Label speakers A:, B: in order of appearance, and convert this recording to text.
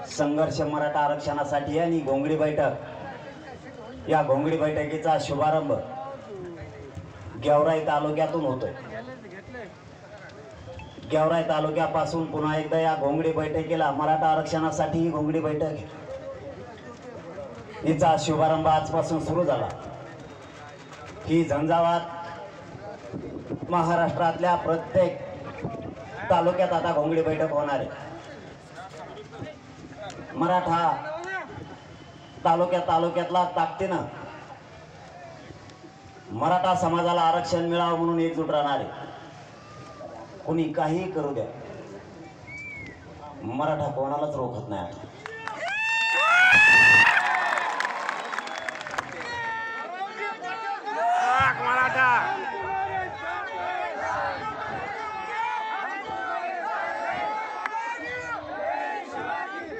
A: संघर्ष मराठा आरक्षणासाठी आणि घोंगडी बैठक, या घोंगडी बैठकीचा शुभारंभ गेवराई तालुक्यातून होतोय। गेवराई तालुक्यापासून पुन्हा एकदा या घोंगडी बैठकीला, मराठा आरक्षणासाठी ही घोंगडी बैठक हिचा शुभारंभ आजपासून सुरू झाला। ही झंझावात महाराष्ट्रातल्या प्रत्येक तालुक्यात आता घोंगडी बैठक होणार आहे। मराठा तालुक्यातला ताकदीनं मराठा समाजाला आरक्षण मिळावं म्हणून एकजूट राहणार आहे। कोणी काही करू द्या, मराठा कोणालाच रोखत नाही।